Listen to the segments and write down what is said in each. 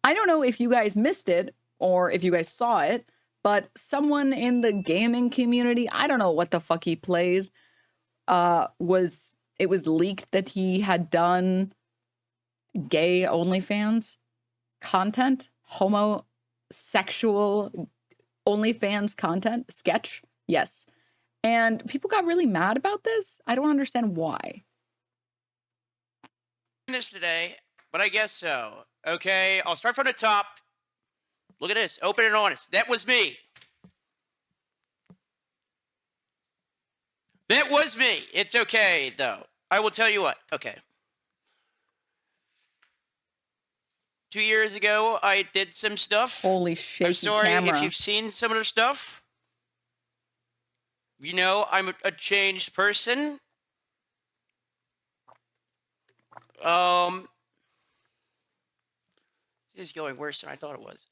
I don't know if you guys missed it or if you guys saw it, but someone in the gaming community, I don't know what the fuck he plays, it was leaked that he had done gay OnlyFans content, homosexual OnlyFans content, sketch. Yes. And people got really mad about this. I don't understand why. This today, but I guess so. Okay, I'll start from the top. Look at this, open and honest. That was me. That was me. It's okay, though. I will tell you what. Okay. 2 years ago, I did some stuff. Holy shaky I'm sorry camera. if you've seen some of the stuff. You know, I'm a changed person. This is going worse than I thought it was.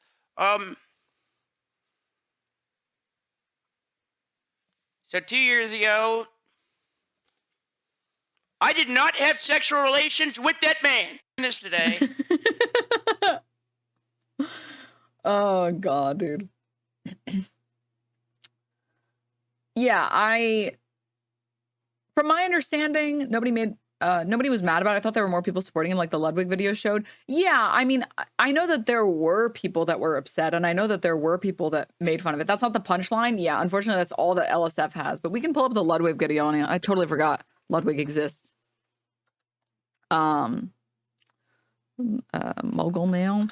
So 2 years ago, I did not have sexual relations with that man. This today. Oh God, dude. Yeah, from my understanding, nobody was mad about it. I thought there were more people supporting him, like the Ludwig video showed. Yeah, I mean, I know that there were people that were upset, and I know that there were people that made fun of it. That's not the punchline. Yeah, unfortunately, that's all that LSF has. But we can pull up the Ludwig video, and I totally forgot Ludwig exists. Mogul Mail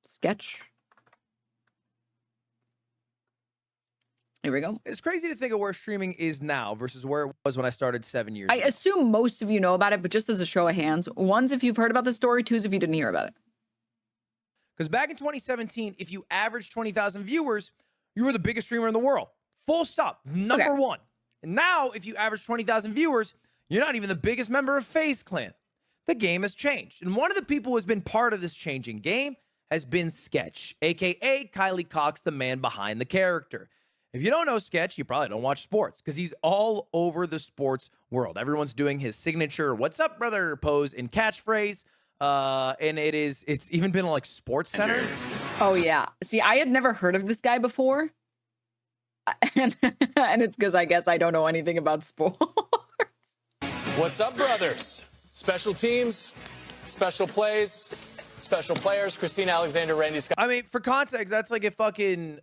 sketch. Here we go. It's crazy to think of where streaming is now versus where it was when I started 7 years ago. I assume most of you know about it, but just as a show of hands, one's if you've heard about the story, two's if you didn't hear about it. Because back in 2017, if you averaged 20,000 viewers, you were the biggest streamer in the world. Full stop. Number one. And now, if you average 20,000 viewers, you're not even the biggest member of FaZe Clan. The game has changed. And one of the people who has been part of this changing game has been Sketch, a.k.a. Kylie Cox, the man behind the character. If you don't know Sketch, you probably don't watch sports because he's all over the sports world. Everyone's doing his signature "What's up, brother?" pose and catchphrase. And it's even been on like Sports Center. Oh yeah. See, I had never heard of this guy before. And it's because I guess I don't know anything about sports. What's up, brothers? Special teams, special plays, special players, Christina Alexander, Randy Scott. I mean, for context, that's like if fucking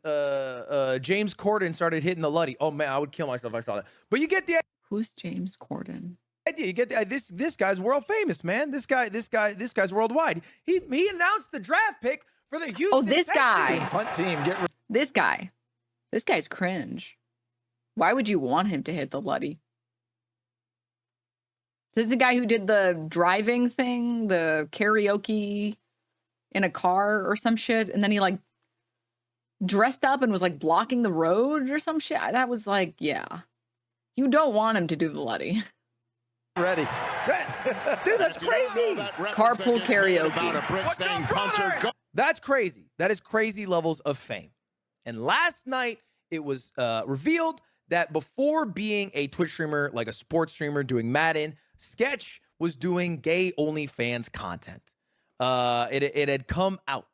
James Corden started hitting the Luddy. Oh man, I would kill myself if I saw that. But you get the Who's James Corden? idea. You get the, this guy's world famous, man. This guy's worldwide. He announced the draft pick for the Houston. Oh, this guy. Hunt team, This guy's cringe. Why would you want him to hit the Luddy? This is the guy who did the driving thing, the karaoke in a car or some shit, and then he like dressed up and was like blocking the road or some shit. That was like, yeah. You don't want him to do the Luddy. ready. Dude, that's crazy. Carpool karaoke. That's crazy. That is crazy levels of fame. And last night, it was revealed that before being a Twitch streamer, like a sports streamer doing Madden, Sketch was doing gay OnlyFans content. It had come out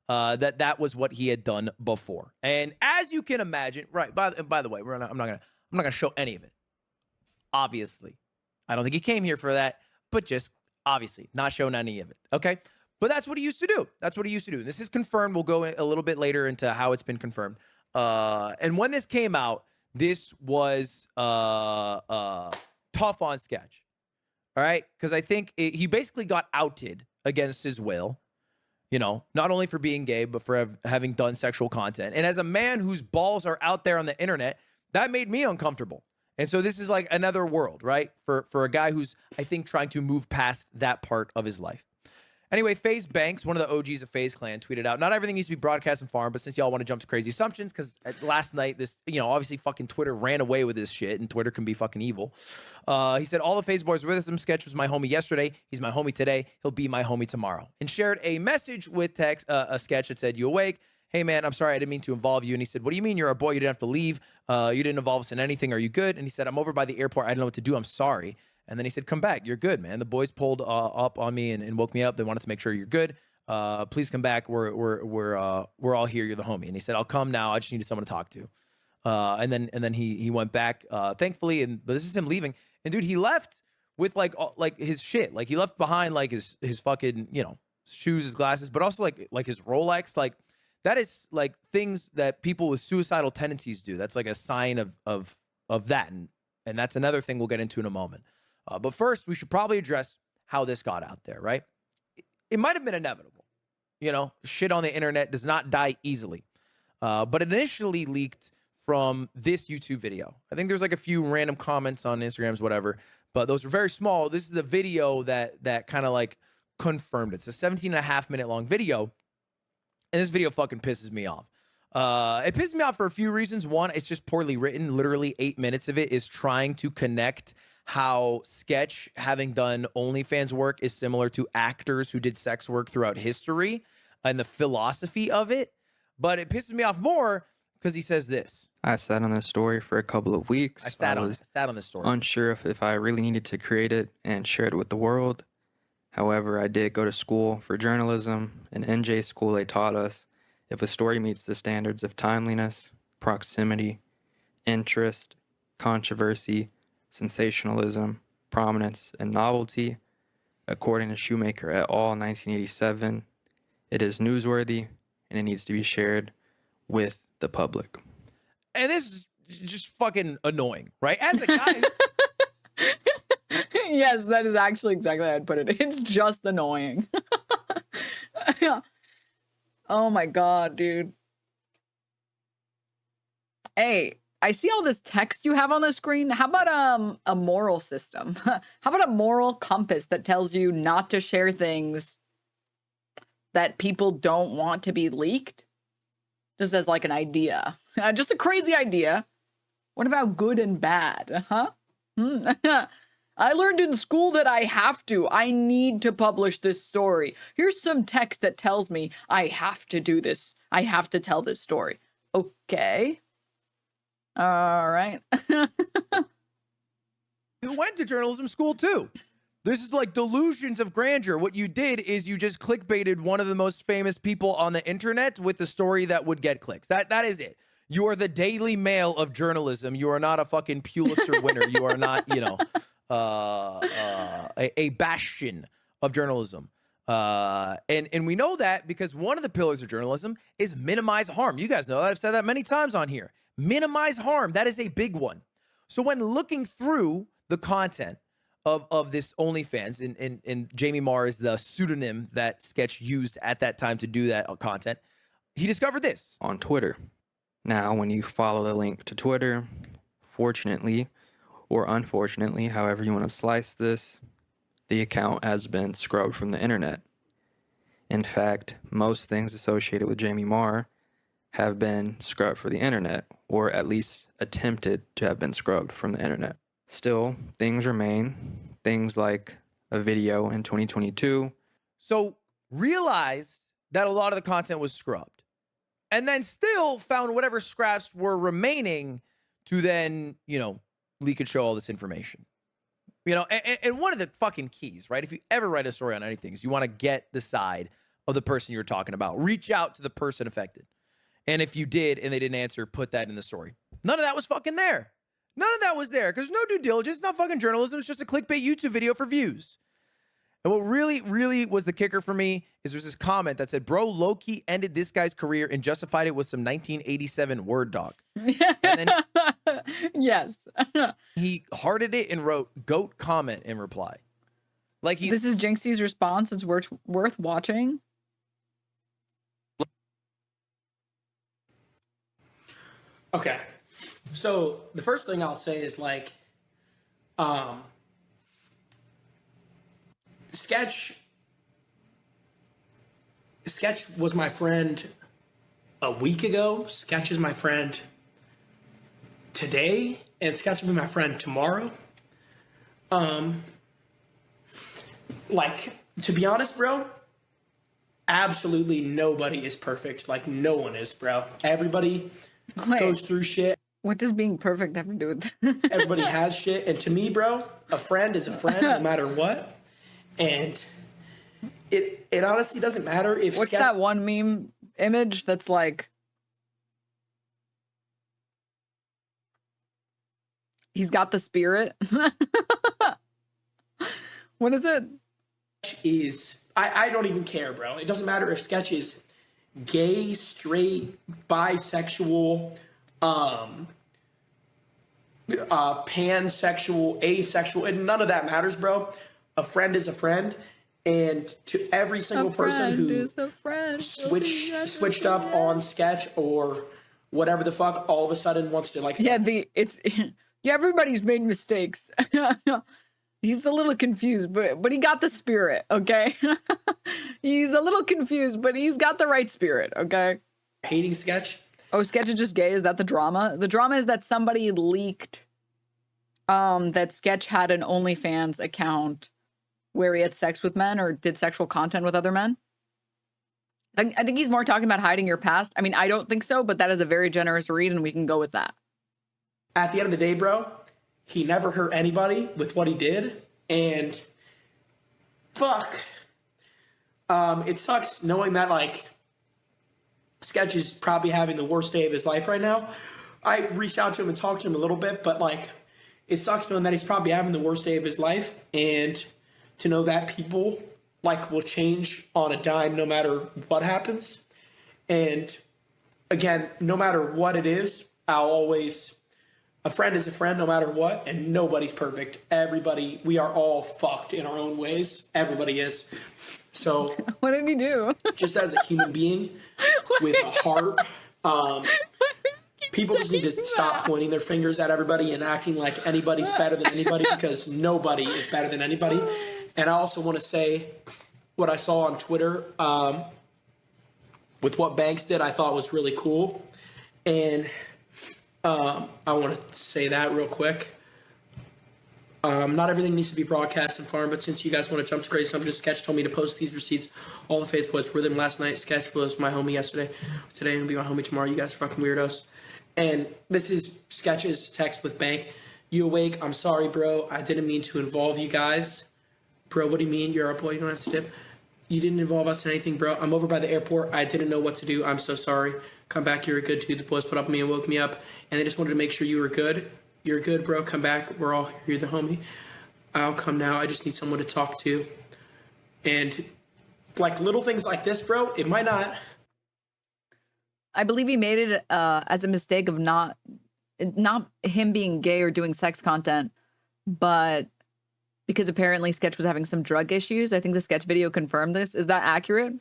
that was what he had done before. And as you can imagine, right? By the way, I'm not gonna show any of it. Obviously, I don't think he came here for that, but just obviously not showing any of it. Okay. But that's what he used to do. That's what he used to do. This is confirmed. We'll go a little bit later into how it's been confirmed. And when this came out, this was tough on Sketch. All right? Because I think he basically got outed against his will, you know, not only for being gay, but for having done sexual content. And as a man whose balls are out there on the internet, that made me uncomfortable. And so this is like another world, right? For a guy who's, I think, trying to move past that part of his life. Anyway, FaZe Banks, one of the OGs of FaZe Clan, tweeted out, not everything needs to be broadcast and farmed, but since y'all want to jump to crazy assumptions, because last night, this, you know, obviously fucking Twitter ran away with this shit, and Twitter can be fucking evil. He said, all the FaZe boys were with him. Sketch was my homie yesterday. He's my homie today. He'll be my homie tomorrow. And shared a message with text, a Sketch that said, you awake? Hey, man, I'm sorry I didn't mean to involve you. And he said, what do you mean you're our boy? You didn't have to leave. You didn't involve us in anything. Are you good? And he said, I'm over by the airport. I don't know what to do. I'm sorry. And then he said, come back. You're good, man. The boys pulled up on me and woke me up. They wanted to make sure you're good. Please come back. We're all here. You're the homie." And he said, "I'll come now. I just needed someone to talk to." And then he went back, thankfully. But this is him leaving. And dude, he left with like his shit. Like he left behind like his fucking, you know, shoes, his glasses, but also like his Rolex. Like that is like things that people with suicidal tendencies do. That's like a sign of that. And that's another thing we'll get into in a moment. But first, we should probably address how this got out there, right? It might have been inevitable. You know, shit on the internet does not die easily. But it initially leaked from this YouTube video. I think there's like a few random comments on Instagrams, whatever, but those are very small. This is the video that kind of like confirmed it. It's a 17.5-minute long video. And this video fucking pisses me off. It pisses me off for a few reasons. One, it's just poorly written. Literally 8 minutes of it is trying to connect how Sketch, having done OnlyFans work, is similar to actors who did sex work throughout history and the philosophy of it. But it pisses me off more because he says this. I sat on this story for a couple of weeks. I sat on this story. Unsure if I really needed to create it and share it with the world. However, I did go to school for journalism. In NJ school, they taught us if a story meets the standards of timeliness, proximity, interest, controversy, sensationalism, prominence, and novelty, according to Shoemaker et al. 1987, it is newsworthy and it needs to be shared with the public. And this is just fucking annoying, right? As a guy... Yes, that is actually exactly how I'd put it. It's just annoying. Oh my God, dude. Hey, I see all this text you have on the screen. How about a moral system? How about a moral compass that tells you not to share things that people don't want to be leaked? Just as like an idea. Just a crazy idea. What about good and bad? Huh? I learned in school that I need to publish this story. Here's some text that tells me I have to do this. I have to tell this story. Okay. All right. You went to journalism school too. This is like delusions of grandeur. What you did is you just clickbaited one of the most famous people on the internet with the story that would get clicks. That is it. You are the Daily Mail of journalism. You are not a fucking Pulitzer winner. You are not, you know, a bastion of journalism. And we know that because one of the pillars of journalism is minimize harm. You guys know that. I've said that many times on here. Minimize harm. That is a big one. So when looking through the content of this OnlyFans, and Jamie Marr is the pseudonym that Sketch used at that time to do that content, he discovered this. On Twitter. Now, when you follow the link to Twitter, fortunately, or unfortunately, however you want to slice this, the account has been scrubbed from the internet. In fact, most things associated with Jamie Marr have been scrubbed from the internet, or at least attempted to have been scrubbed from the internet. Still, things remain. Things like a video in 2022. So realized that a lot of the content was scrubbed, and then still found whatever scraps were remaining to then, you know, leak and show all this information. You know, and one of the fucking keys, right? If you ever write a story on anything, is you want to get the side of the person you're talking about. Reach out to the person affected. And if you did and they didn't answer, put that in the story. None of that was fucking there. None of that was there because no due diligence. It's not fucking journalism. It's just a clickbait YouTube video for views. And what really, really was the kicker for me is there's this comment that said, bro, low-key ended this guy's career and justified it with some 1987 Word doc. And then Yes. he hearted it and wrote goat comment in reply. Like This is Jinxie's response. It's worth watching. Okay. So the first thing I'll say is like, Sketch was my friend a week ago. Sketch is my friend today, and Sketch will be my friend tomorrow. Like, to be honest, bro, absolutely nobody is perfect. Like, no one is, bro. Everybody goes through shit. What does being perfect have to do with that? Everybody has shit. And to me, bro, a friend is a friend no matter what. And It honestly doesn't matter if What's that one meme image that's like, he's got the spirit? What is it? Is I don't even care, bro. It doesn't matter if Sketch is gay, straight, bisexual, pansexual, asexual, and none of that matters, bro. A friend is a friend, and to every single person who switched up on Sketch or whatever the fuck, all of a sudden wants to like. Yeah, everybody's made mistakes. He's a little confused, but he got the spirit, okay? He's a little confused, but he's got the right spirit, okay? Hating Sketch. Oh, Sketch is just gay? Is that the drama? The drama is that somebody leaked that Sketch had an OnlyFans account where he had sex with men or did sexual content with other men. I think he's more talking about hiding your past. I mean, I don't think so, but that is a very generous read, and we can go with that. At the end of the day, bro, he never hurt anybody with what he did, and fuck. It sucks knowing that, like, Sketch is probably having the worst day of his life right now. I reached out to him and talked to him a little bit, but, like, it sucks knowing that he's probably having the worst day of his life, and to know that people, like, will change on a dime no matter what happens. And, again, no matter what it is, I'll always... A friend is a friend no matter what, and nobody's perfect. Everybody, we are all fucked in our own ways. Everybody is. So, what did he do? Just as a human being with a heart, people just need to stop pointing their fingers at everybody and acting like anybody's better than anybody, because nobody is better than anybody. And I also want to say what I saw on Twitter with what Banks did, I thought was really cool. And I want to say that real quick. Not everything needs to be broadcast and farmed, but since you guys want to jump to crazy something, Sketch told me to post these receipts. All the Facebooks were them last night. Sketch was my homie yesterday. Today I'm going to be my homie tomorrow. You guys are fucking weirdos. And this is Sketch's text with Bank. You awake? I'm sorry, bro. I didn't mean to involve you guys. Bro, what do you mean? You're our boy. You don't have to dip. You didn't involve us in anything, bro. I'm over by the airport. I didn't know what to do. I'm so sorry. Come back. You're a good dude. The boys put up with me and woke me up. And they just wanted to make sure you were good. You're good, bro. Come back. We're all here. You're the homie. I'll come now. I just need someone to talk to. And, like, little things like this, bro, it might not. I believe he made it as a mistake of not him being gay or doing sex content, but because apparently Sketch was having some drug issues. I think the Sketch video confirmed this. Is that accurate?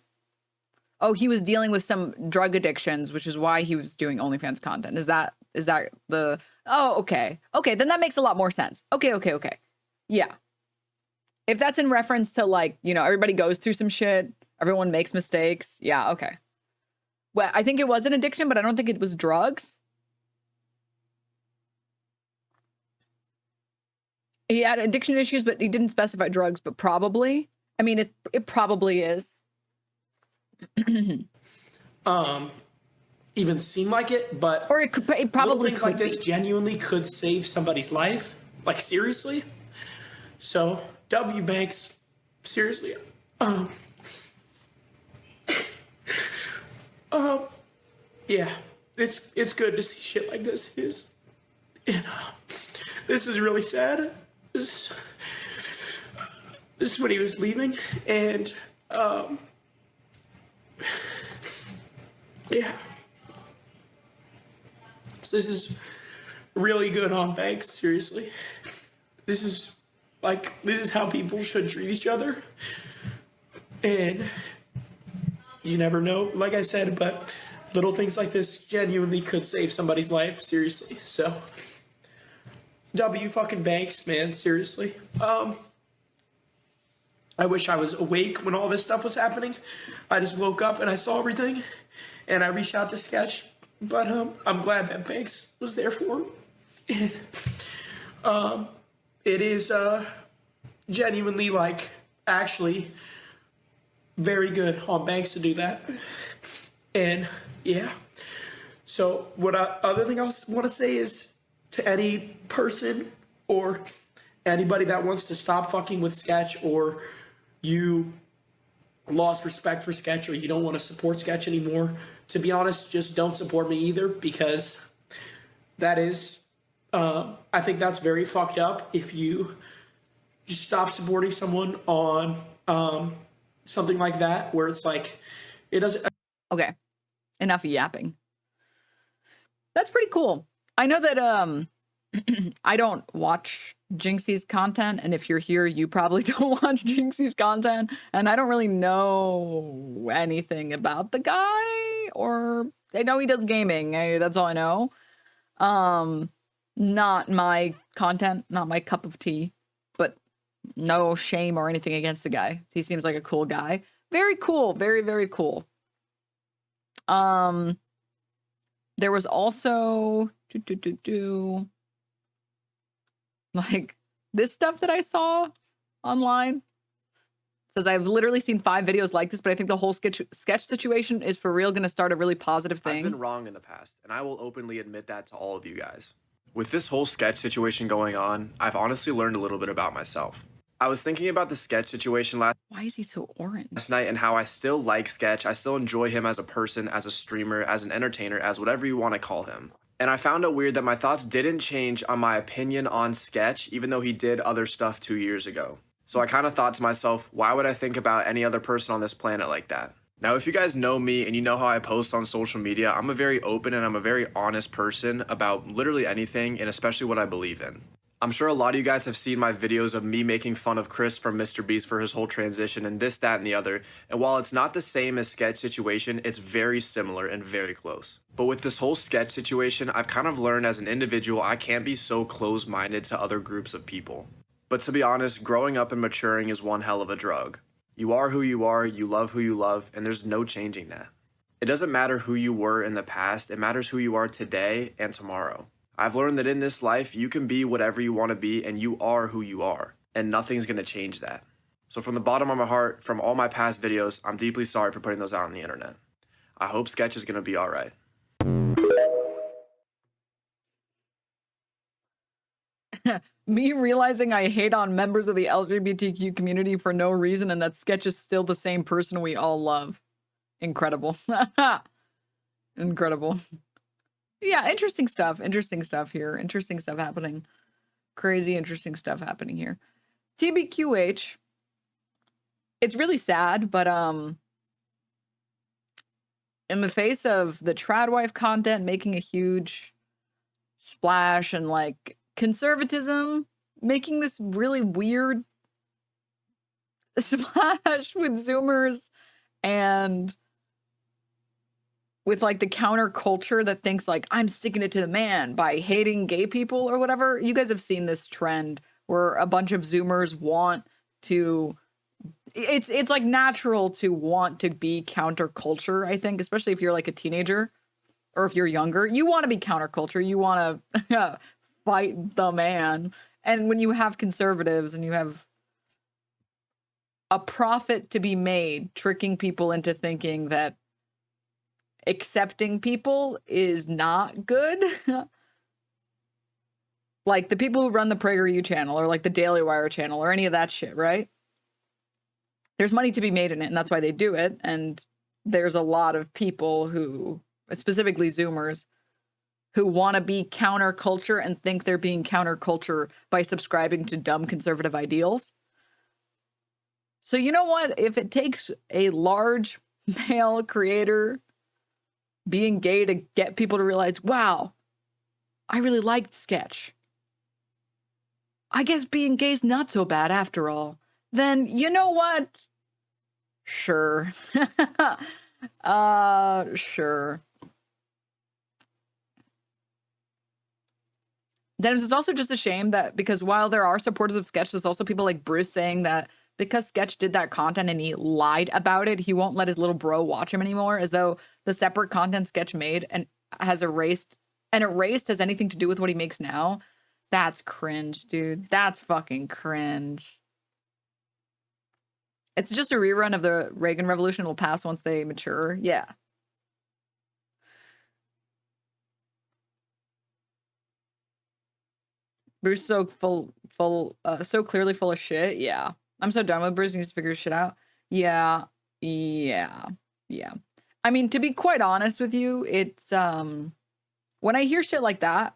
Oh, he was dealing with some drug addictions, which is why he was doing OnlyFans content. Is that the... Oh, okay. Okay, then that makes a lot more sense. Okay. Yeah. If that's in reference to, like, you know, everybody goes through some shit, everyone makes mistakes. Yeah, okay. Well, I think it was an addiction, but I don't think it was drugs. He had addiction issues, but he didn't specify drugs, but probably. I mean, it probably is. Even seem like it, but or it probably things like this genuinely could save somebody's life. Like, seriously. So, W Banks, seriously. Yeah, it's good to see shit like this. And this is really sad. This is when he was leaving, and yeah. So this is really good on Banks, seriously. This is how people should treat each other. And you never know, like I said, but little things like this genuinely could save somebody's life, seriously. So, W fucking Banks, man, seriously. I wish I was awake when all this stuff was happening. I just woke up and I saw everything, and I reached out to Sketch, but I'm glad that Banks was there for him. And it is genuinely, like, actually very good on Banks to do that. And yeah. So other thing I want to say is to any person or anybody that wants to stop fucking with Sketch, or you lost respect for Sketch or you don't want to support Sketch anymore, to be honest, just don't support me either, because that is, I think that's very fucked up if you stop supporting someone on something like that, where it's like, it doesn't. Okay, enough yapping. That's pretty cool. I know that I don't watch Jinxie's content, and if you're here, you probably don't watch Jinxie's content, and I don't really know anything about the guy, or I know he does gaming. That's all I know. Not my content, not my cup of tea, but no shame or anything against the guy. He seems like a cool guy. Very cool. Very, very cool. There was also like this stuff that I saw online. Says I've literally seen 5 videos like this, but I think the whole sketch situation is for real going to start a really positive thing. I've been wrong in the past, and I will openly admit that to all of you guys. With this whole sketch situation going on, I've honestly learned a little bit about myself. I was thinking about the sketch situation Why is he so orange? last night and how I still like Sketch. I still enjoy him as a person, as a streamer, as an entertainer, as whatever you want to call him. And I found it weird that my thoughts didn't change on my opinion on Sketch, even though he did other stuff 2 years ago. So I kind of thought to myself, why would I think about any other person on this planet like that? Now, if you guys know me and you know how I post on social media, I'm a very open and I'm a very honest person about literally anything, and especially what I believe in. I'm sure a lot of you guys have seen my videos of me making fun of Chris from Mr. Beast for his whole transition and this, that, and the other. And while it's not the same as Sketch situation, it's very similar and very close. But with this whole Sketch situation, I've kind of learned as an individual, I can't be so close-minded to other groups of people. But to be honest, growing up and maturing is one hell of a drug. You are who you are, you love who you love, and there's no changing that. It doesn't matter who you were in the past, it matters who you are today and tomorrow. I've learned that in this life, you can be whatever you want to be, and you are who you are, and nothing's going to change that. So from the bottom of my heart, from all my past videos, I'm deeply sorry for putting those out on the internet. I hope Sketch is going to be alright. Me realizing I hate on members of the LGBTQ community for no reason, and that Sketch is still the same person we all love. Incredible. Incredible. Yeah, interesting stuff. Interesting stuff here. Interesting stuff happening. Crazy interesting stuff happening here. TBQH. It's really sad, but in the face of the trad wife content making a huge splash and like conservatism making this really weird splash with Zoomers and with like the counterculture that thinks like I'm sticking it to the man by hating gay people or whatever. You guys have seen this trend where a bunch of Zoomers want to, it's like natural to want to be counterculture, I think, especially if you're like a teenager or if you're younger. You want to be counterculture. You want to fight the man. And when you have conservatives and you have a profit to be made tricking people into thinking that accepting people is not good. Like the people who run the PragerU channel or like the Daily Wire channel or any of that shit, right? There's money to be made in it, and that's why they do it. And there's a lot of people who, specifically Zoomers, who want to be counterculture and think they're being counterculture by subscribing to dumb conservative ideals. So you know what? If it takes a large male creator being gay to get people to realize, wow, I really liked Sketch, I guess being gay's not so bad after all, then you know what? Sure. Sure. Denims, it's also just a shame that because while there are supporters of Sketch, there's also people like Bruce saying that because Sketch did that content and he lied about it, he won't let his little bro watch him anymore, as though the separate content Sketch made and has erased has anything to do with what he makes now. That's cringe, dude. That's fucking cringe. It's just a rerun of the Reagan Revolution will pass once they mature. Yeah. Bruce so so clearly full of shit. Yeah. I'm so done with Bruce. He needs to figure his shit out. Yeah. Yeah. Yeah. I mean, to be quite honest with you, it's when I hear shit like that,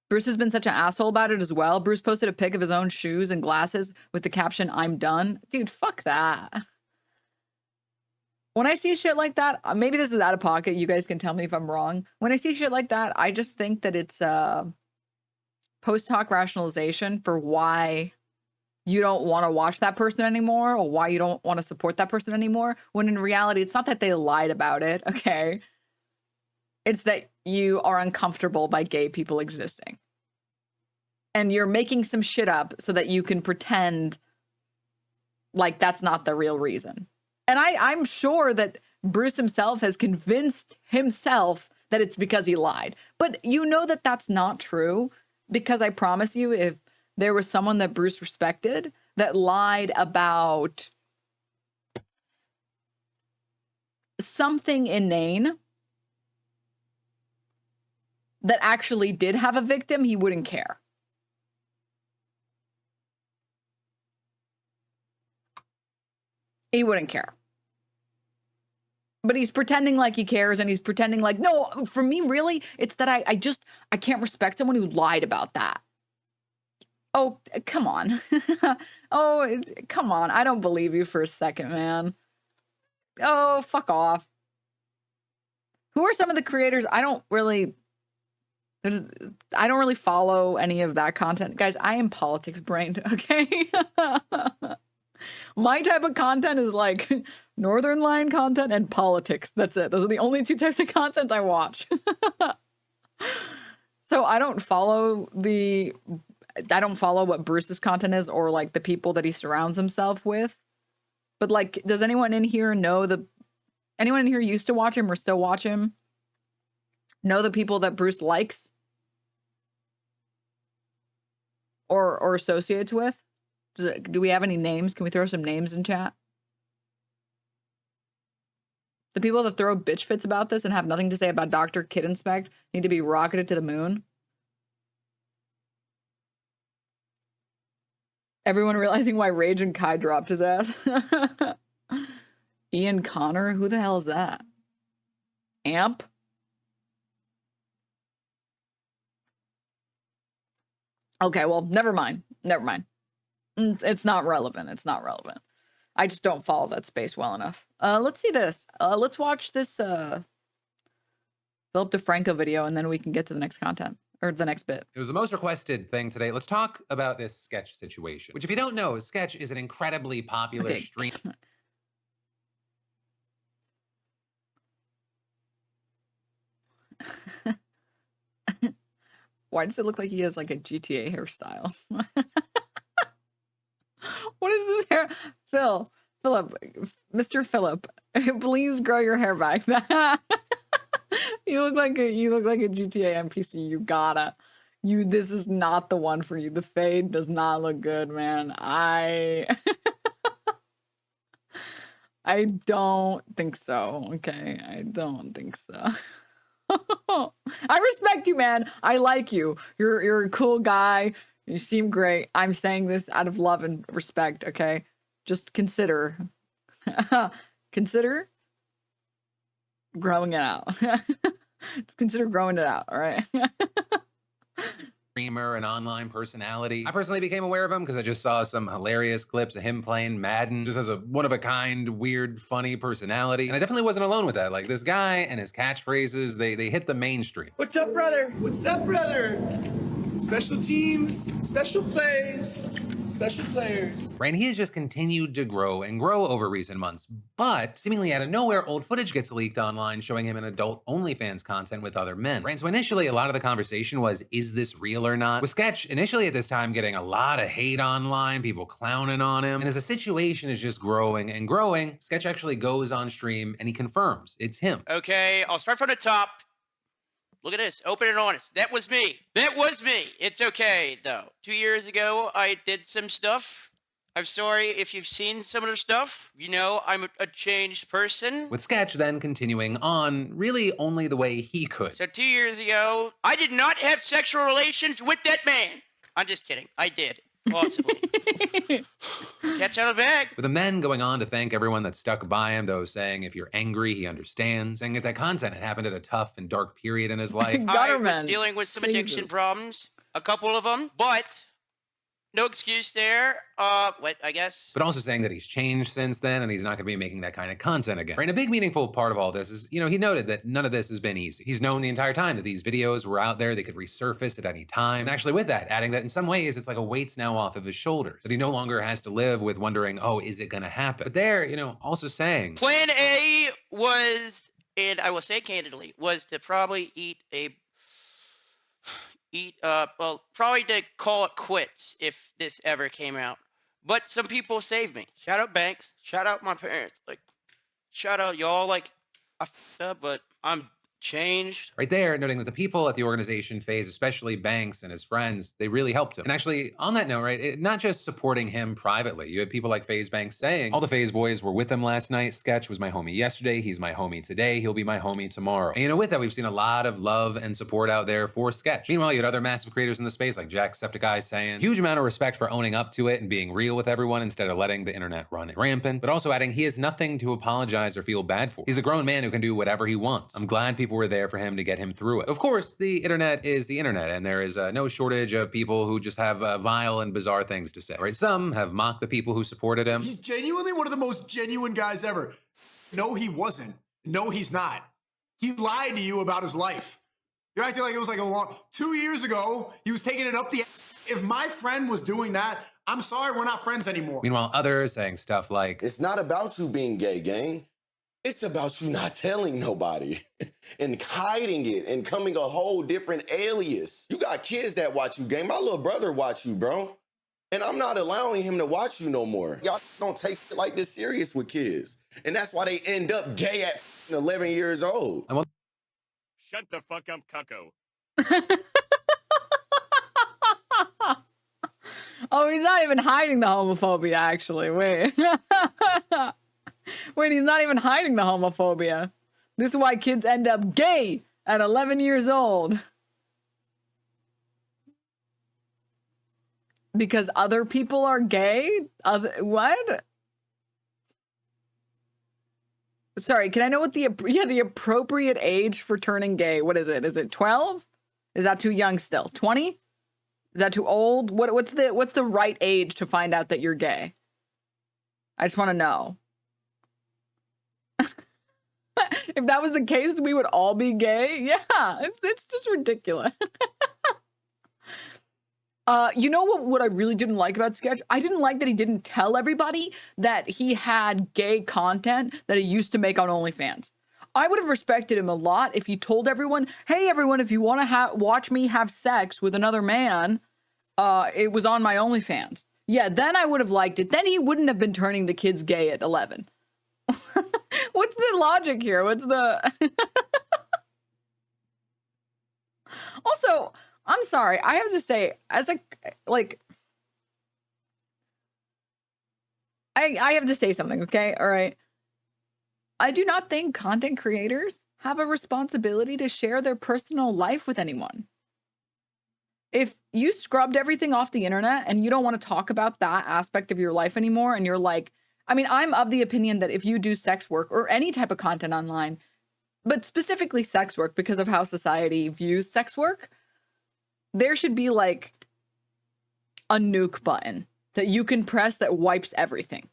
Bruce has been such an asshole about it as well. Bruce posted a pic of his own shoes and glasses with the caption, "I'm done." Dude, fuck that. When I see shit like that, maybe this is out of pocket. You guys can tell me if I'm wrong. When I see shit like that, I just think that it's post hoc rationalization for why you don't want to watch that person anymore or why you don't want to support that person anymore. When in reality, it's not that they lied about it, okay? It's that you are uncomfortable by gay people existing. And you're making some shit up so that you can pretend like that's not the real reason. And I'm sure that Bruce himself has convinced himself that it's because he lied. But you know that that's not true, because I promise you, if there was someone that Bruce respected that lied about something inane that actually did have a victim, he wouldn't care. He wouldn't care. But he's pretending like he cares, and he's pretending like, no, for me, really, it's that I can't respect someone who lied about that. Oh, come on. Oh, come on. I don't believe you for a second, man. Oh, fuck off. Who are some of the creators? I don't really follow any of that content. Guys, I am politics brained, okay? My type of content is like Northern Line content and politics. That's it. Those are the only two types of content I watch. So I don't follow what Bruce's content is or like the people that he surrounds himself with. But like, does anyone in here anyone in here used to watch him or still watch him? Know the people that Bruce likes? Or associates with? Do we have any names? Can we throw some names in chat? The people that throw bitch fits about this and have nothing to say about Dr. Kid Inspect need to be rocketed to the moon. Everyone realizing why Rage and Kai dropped his ass. Ian Connor? Who the hell is that? Amp? Okay, well, never mind. Never mind. It's not relevant. It's not relevant. I just don't follow that space well enough. Let's see this. Let's watch this Phillip DeFranco video, and then we can get to the next content. Or the next bit. It was the most requested thing today. Let's talk about this Sketch situation, which if you don't know, Sketch is an incredibly popular stream. Why does it look like he has like a GTA hairstyle? What is his hair? Phillip, Mr. Phillip, please grow your hair back. You look like a GTA NPC. You gotta. This is not the one for you. The fade does not look good, man. I don't think so. Okay, I don't think so. I respect you, man. I like you. You're a cool guy. You seem great. I'm saying this out of love and respect, okay? Just consider growing it out. Just consider growing it out, all right? Streamer and online personality. I personally became aware of him because I just saw some hilarious clips of him playing Madden, just as a one-of-a-kind, weird, funny personality. And I definitely wasn't alone with that. Like, this guy and his catchphrases, they hit the mainstream. What's up, brother? What's up, brother? Special teams, special plays, special players. Right, and he has just continued to grow and grow over recent months, but seemingly out of nowhere, old footage gets leaked online showing him in adult OnlyFans content with other men. Right, so initially a lot of the conversation was, is this real or not? With Sketch initially at this time getting a lot of hate online, people clowning on him, and as the situation is just growing and growing, Sketch actually goes on stream and he confirms it's him. Okay, I'll start from the top. Look at this, open and honest. That was me. That was me. It's okay, though. 2 years ago, I did some stuff. I'm sorry if you've seen some of the stuff. You know, I'm a changed person. With Sketch then continuing on, really only the way he could. So 2 years ago, I did not have sexual relations with that man. I'm just kidding. I did. Possibly. Catch out of the bag. With the men going on to thank everyone that stuck by him, those saying if you're angry, he understands, saying that content had happened at a tough and dark period in his life. I was Gutterman. dealing with some Jesus. addiction problems, a couple of them, but no excuse there. I guess. But also saying that he's changed since then and he's not going to be making that kind of content again. Right? And a big meaningful part of all this is, he noted that none of this has been easy. He's known the entire time that these videos were out there, they could resurface at any time. And actually with that, adding that in some ways, it's like a weight's now off of his shoulders. That he no longer has to live with wondering, oh, is it going to happen? But there, also saying, Plan A was, and I will say candidly, was to probably probably to call it quits if this ever came out. But some people saved me. Shout out Banks. Shout out my parents. Shout out y'all. I fucked up, but I'm changed. right there, noting that the people at the organization FaZe, especially Banks and his friends, they really helped him. And actually, on that note, right, not just supporting him privately. You had people like FaZe Banks saying, all the FaZe boys were with him last night. Sketch was my homie yesterday. He's my homie today. He'll be my homie tomorrow. And with that, we've seen a lot of love and support out there for Sketch. Meanwhile, you had other massive creators in the space like Jacksepticeye saying, huge amount of respect for owning up to it and being real with everyone instead of letting the internet run rampant, but also adding he has nothing to apologize or feel bad for. He's a grown man who can do whatever he wants. I'm glad people were there for him to get him through it. Of course, the internet is the internet, and there is no shortage of people who just have vile and bizarre things to say. Right? Some have mocked the people who supported him. He's genuinely one of the most genuine guys ever. No, he wasn't. No, he's not. He lied to you about his life. You're acting like it was like 2 years ago, he was taking it up the... If my friend was doing that, I'm sorry, we're not friends anymore. Meanwhile, others saying stuff like, it's not about you being gay, gang. It's about you not telling nobody and hiding it and coming a whole different alias. You got kids that watch you, gang. My little brother watch you, bro. And I'm not allowing him to watch you no more. Y'all don't take it like this serious with kids. And that's why they end up gay at 11 years old. Shut the fuck up, cucko. Oh, he's not even hiding the homophobia, actually. Wait. Wait, he's not even hiding the homophobia. This is why kids end up gay at 11 years old. Because other people are gay? What? Sorry, can I know what the appropriate age for turning gay? What is it? Is it 12? Is that too young still? 20? Is that too old? What's the right age to find out that you're gay? I just want to know. If that was the case, we would all be gay. Yeah, it's just ridiculous. You know what I really didn't like about Sketch? I didn't like that he didn't tell everybody that he had gay content that he used to make on OnlyFans. I would have respected him a lot if he told everyone, hey, everyone, if you want to watch me have sex with another man, it was on my OnlyFans. Yeah, then I would have liked it. Then he wouldn't have been turning the kids gay at 11. What's the logic here? What's the... Also, I'm sorry. I have to say, as a, I have to say something, okay? All right. I do not think content creators have a responsibility to share their personal life with anyone. If you scrubbed everything off the internet and you don't want to talk about that aspect of your life anymore, and you're like, I mean, I'm of the opinion that if you do sex work or any type of content online, but specifically sex work because of how society views sex work, there should be like a nuke button that you can press that wipes everything.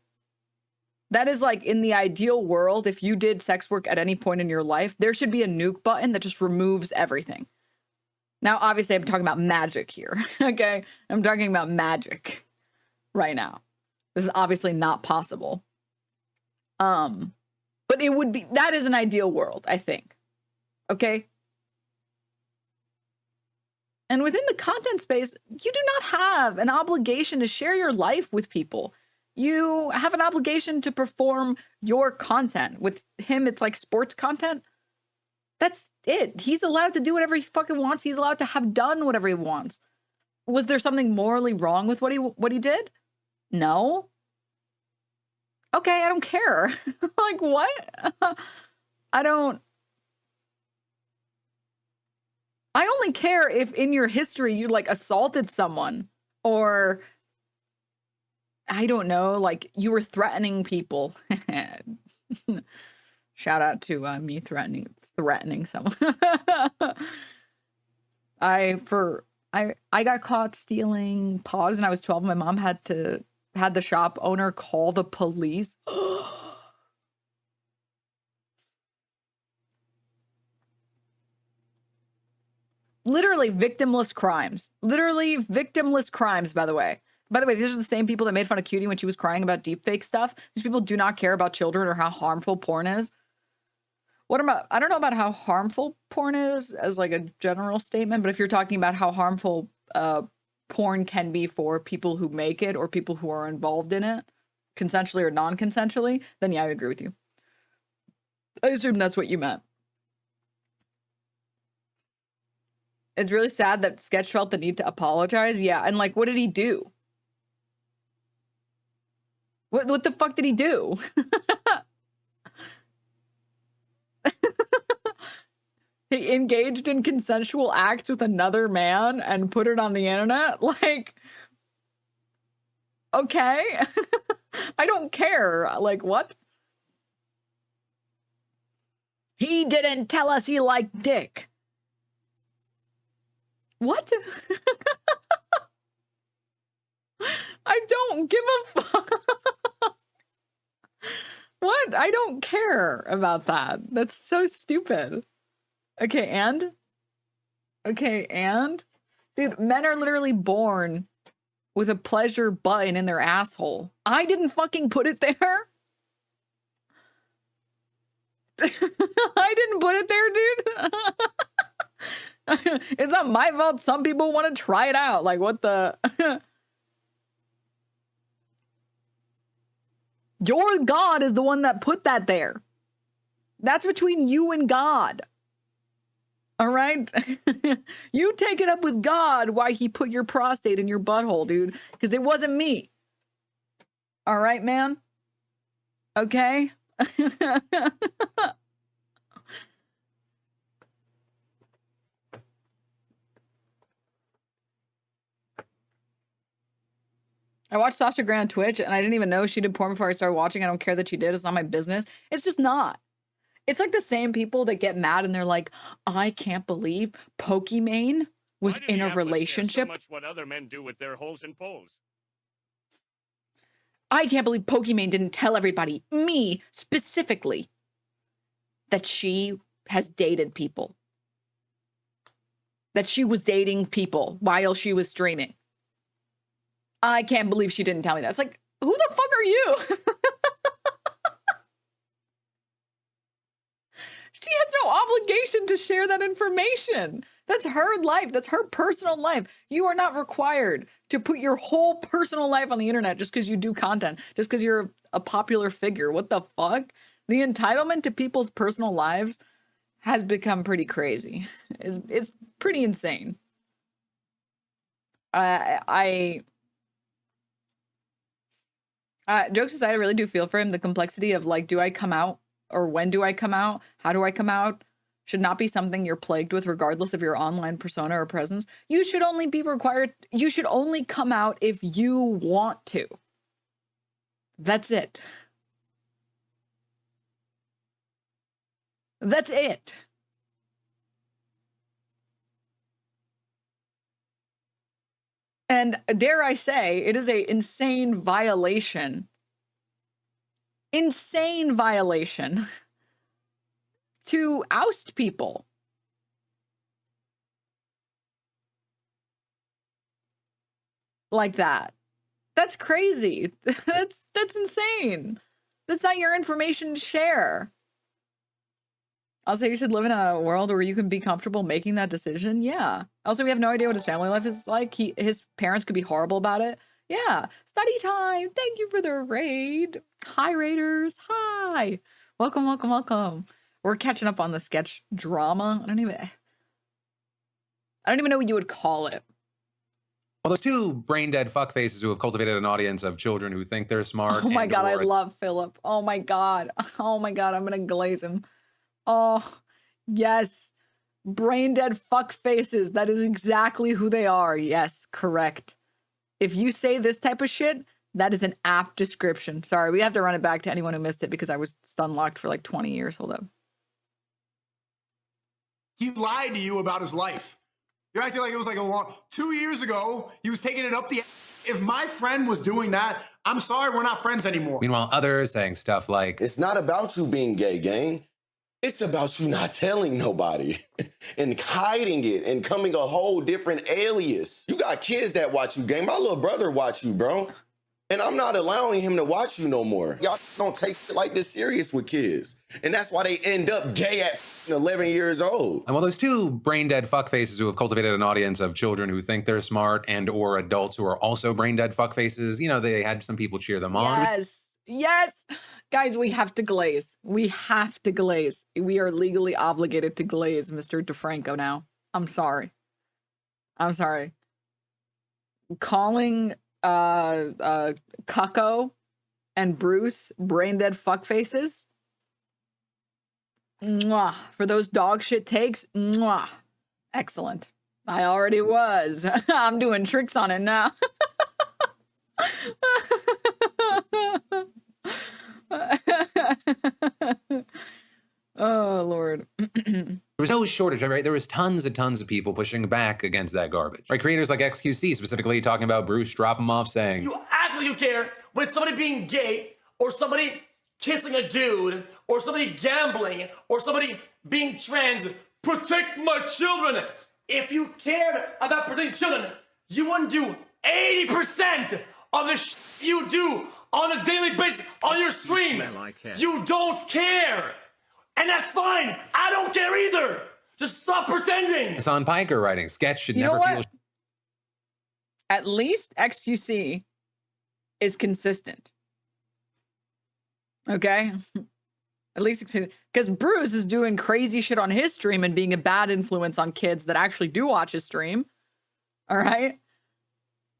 That is like in the ideal world, if you did sex work at any point in your life, there should be a nuke button that just removes everything. Now, obviously, I'm talking about magic here, okay? I'm talking about magic right now. This is obviously not possible. But it would be, that is an ideal world, I think. Okay? And within the content space, you do not have an obligation to share your life with people. You have an obligation to perform your content. With him, it's like sports content. That's it. He's allowed to do whatever he fucking wants. He's allowed to have done whatever he wants. Was there something morally wrong with what he did? No. Okay, I don't care. Like, what? I only care if in your history you like assaulted someone or I don't know, like you were threatening people. Shout out to me threatening someone. I got caught stealing pogs when I was 12. My mom had the shop owner call the police. Literally victimless crimes. Literally victimless crimes, by the way. By the way, these are the same people that made fun of Cutie when she was crying about deepfake stuff. These people do not care about children or how harmful porn is. I don't know about how harmful porn is as like a general statement, but if you're talking about how harmful porn can be for people who make it or people who are involved in it, consensually or non-consensually, then yeah, I agree with you. I assume that's what you meant. It's really sad that Sketch felt the need to apologize. Yeah, and like, what did he do? What the fuck did he do? He engaged in consensual acts with another man and put it on the internet? Like, okay. I don't care. Like, what? He didn't tell us he liked dick. What? I don't give a fuck. What? I don't care about that. That's so stupid. Okay, and? Okay, and? Dude, men are literally born with a pleasure button in their asshole. I didn't fucking put it there. I didn't put it there, dude. It's not my fault. Some people want to try it out. Like, what the? Your God is the one that put that there. That's between you and God. All right? You take it up with God why he put your prostate in your butthole, dude. Because it wasn't me. All right, man? Okay? I watched Sasha Grey on Twitch, and I didn't even know she did porn before I started watching. I don't care that she did. It's not my business. It's just not. It's like the same people that get mad and they're like, I can't believe Pokimane was in a relationship. So much what other men do with their holes and poles. I can't believe Pokimane didn't tell everybody, me specifically, that she has dated people. That she was dating people while she was streaming. I can't believe she didn't tell me that. It's like, who the fuck are you? She has no obligation to share that information. That's her life. That's her personal life. You are not required to put your whole personal life on the internet just because you do content, just because you're a popular figure. What the fuck? The entitlement to people's personal lives has become pretty crazy. It's pretty insane. Jokes aside, I really do feel for him. The complexity of like, do I come out? Or when do I come out? How do I come out? Should not be something you're plagued with regardless of your online persona or presence. You should only come out if you want to. That's it. That's it. And dare I say, it is an insane violation to oust people. Like that. That's crazy. That's insane. That's not your information to share. Also, you should live in a world where you can be comfortable making that decision. Yeah. Also, we have no idea what his family life is like. His parents could be horrible about it. Yeah. Study time. Thank you for the raid. Hi, raiders. Hi. Welcome, welcome, welcome. We're catching up on the sketch drama. I don't even know what you would call it. Well, those two brain-dead fuckfaces who have cultivated an audience of children who think they're smart. Oh my God, I love Phillip. Oh my God. Oh my God, I'm going to glaze him. Oh, yes. Brain-dead fuckfaces. That is exactly who they are. Yes, correct. If you say this type of shit, That is an apt description. Sorry, we have to run it back to anyone who missed it because I was stun locked for like 20 years. Hold up. He lied to you about his life. You're acting like it was like a long 2 years ago. He was taking it up the. If my friend was doing that, I'm sorry, we're not friends anymore. Meanwhile, others saying stuff like, It's not about you being gay, gang. It's about you not telling nobody and hiding it and coming a whole different alias. You got kids that watch you, gang. My little brother watch you, bro. And I'm not allowing him to watch you no more. Y'all don't take shit like this serious with kids. And that's why they end up gay at 11 years old. and while those two brain-dead fuckfaces who have cultivated an audience of children who think they're smart and or adults who are also brain-dead fuckfaces, you know, they had some people cheer them on. Yes. Yes. Guys, we have to glaze. We have to glaze. We are legally obligated to glaze Mr. DeFranco now. I'm sorry. I'm sorry. Calling Cucko and Bruce brain dead fuckfaces. Mwah. For those dog shit takes. Mwah. Excellent. I already was. I'm doing tricks on it now. Oh, Lord. There was no shortage, right? There was tons and tons of people pushing back against that garbage. Right? Creators like XQC specifically talking about Bruce drop him off saying, You act like you care when it's somebody being gay or somebody kissing a dude or somebody gambling or somebody being trans. Protect my children. If you cared about protecting children, you wouldn't do 80% of the you do on a daily basis on your stream. You don't care. And that's fine. I don't care either. Just stop pretending. Hassan Piker writing, sketch should You know never what? feel At least XQC is consistent. Okay? At least because Bruce is doing crazy shit on his stream and being a bad influence on kids that actually do watch his stream. All right?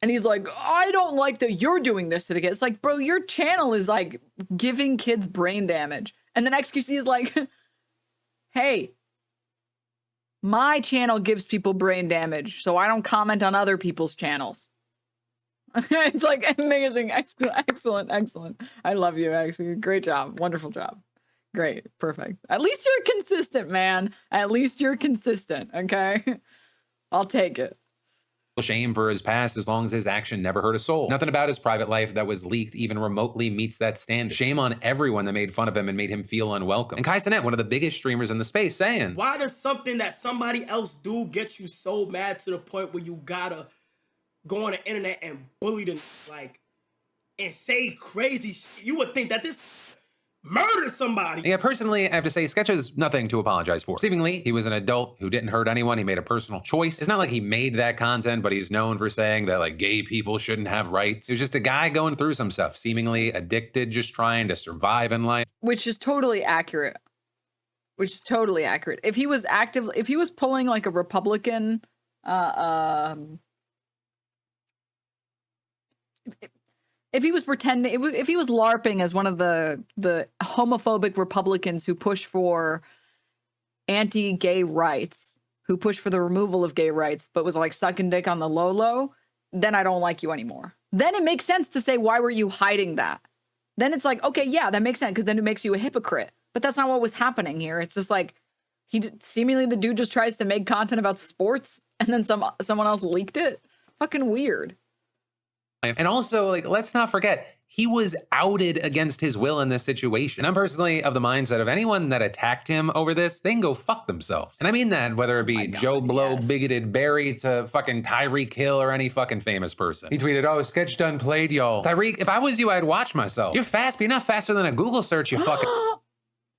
And he's like, I don't like that you're doing this to the kids. It's like, bro, your channel is like giving kids brain damage. And then XQC is like, hey, my channel gives people brain damage, so I don't comment on other people's channels. It's like amazing. Excellent. I love you, actually. Great job. Wonderful job. Great. Perfect. At least you're consistent, man. At least you're consistent, okay? I'll take it. shame for his past as long as his action never hurt a soul. Nothing about his private life that was leaked even remotely meets that standard. Shame on everyone that made fun of him and made him feel unwelcome. And Kai Cenat, one of the biggest streamers in the space, saying, why does something that somebody else do get you so mad to the point where you gotta go on the internet and bully them, like, and say crazy shit? You would think that this murdered somebody. Yeah, personally, I have to say, Sketch has nothing to apologize for. Seemingly, he was an adult who didn't hurt anyone. He made a personal choice. It's not like he made that content, but he's known for saying that, like, gay people shouldn't have rights. He was just a guy going through some stuff, seemingly addicted, just trying to survive in life. Which is totally accurate. If he was active, if he was pulling like a Republican, if he was pretending, if he was LARPing as one of the homophobic Republicans who push for anti-gay rights, who push for the removal of gay rights, but was like sucking dick on the low, then I don't like you anymore. Then it makes sense to say, why were you hiding that? Then it's like, okay, yeah, that makes sense, because then it makes you a hypocrite. But that's not what was happening here. It's just like, seemingly the dude just tries to make content about sports, and then someone else leaked it. Fucking weird. And also, like, let's not forget, he was outed against his will in this situation. And I'm personally of the mindset of anyone that attacked him over this, they can go fuck themselves. And I mean that, whether it be Joe Blow, bigoted Barry, to fucking Tyreek Hill, or any fucking famous person. He tweeted, oh, Sketch done played, y'all. Tyreek, if I was you, I'd watch myself. You're fast, but you're not faster than a Google search, you fucking...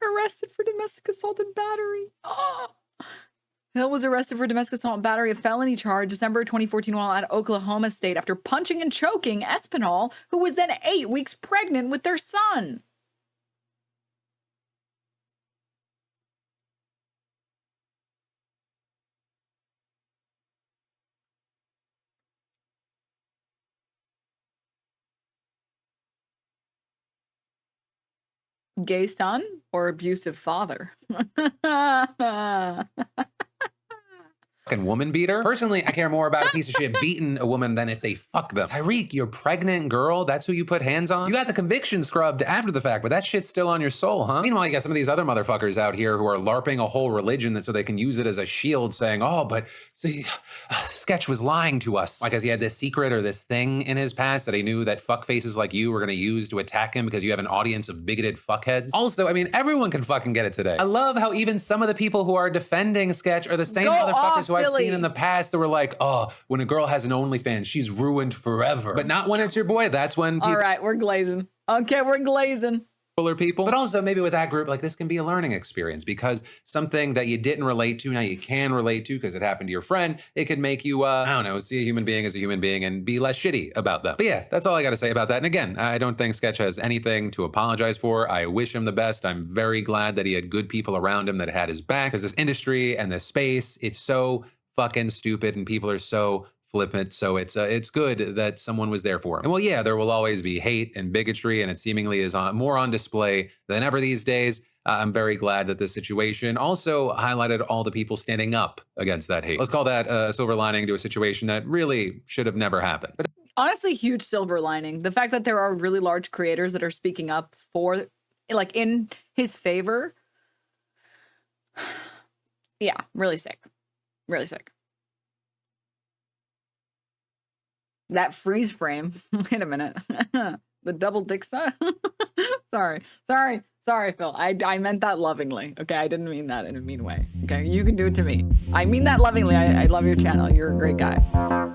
Arrested for domestic assault and battery. Hill was arrested for domestic assault and battery, a felony charge, December 2014 while at Oklahoma State after punching and choking Espinal, who was then 8 weeks pregnant with their son. Gay son or abusive father? woman beater. Personally, I care more about a piece of shit beating a woman than if they fuck them. Tyreek, you're pregnant girl. That's who you put hands on? You got the conviction scrubbed after the fact, but that shit's still on your soul, huh? Meanwhile, you got some of these other motherfuckers out here who are LARPing a whole religion so they can use it as a shield saying, oh, but see, Sketch was lying to us. Like, because he had this secret or this thing in his past that he knew that fuck faces like you were gonna use to attack him because you have an audience of bigoted fuckheads. Also, I mean, everyone can fucking get it today. I love how even some of the people who are defending Sketch are the same motherfuckers who I've seen in the past that were like, oh, when a girl has an OnlyFans, she's ruined forever. But not when it's your boy. That's when people— All right, we're glazing. Okay, we're glazing. People, but also maybe with that group, like this can be a learning experience because something that you didn't relate to, now you can relate to because it happened to your friend. It could make you, I don't know, see a human being as a human being and be less shitty about them. But yeah, that's all I got to say about that. And again, I don't think Sketch has anything to apologize for. I wish him the best. I'm very glad that he had good people around him that had his back because this industry and this space, it's so fucking stupid and people are so flippant. So it's good that someone was there for him. And well, yeah, there will always be hate and bigotry, and it seemingly is more on display than ever these days. I'm very glad that this situation also highlighted all the people standing up against that hate. Let's call that a silver lining to a situation that really should have never happened. But honestly, huge silver lining. The fact that there are really large creators that are speaking up for, like, in his favor. Yeah, really sick. Really sick. That freeze frame. Wait a minute. The double dick sign. Sorry, Phil. I meant that lovingly. Okay, I didn't mean that in a mean way. Okay, you can do it to me. I mean that lovingly. I love your channel. You're a great guy.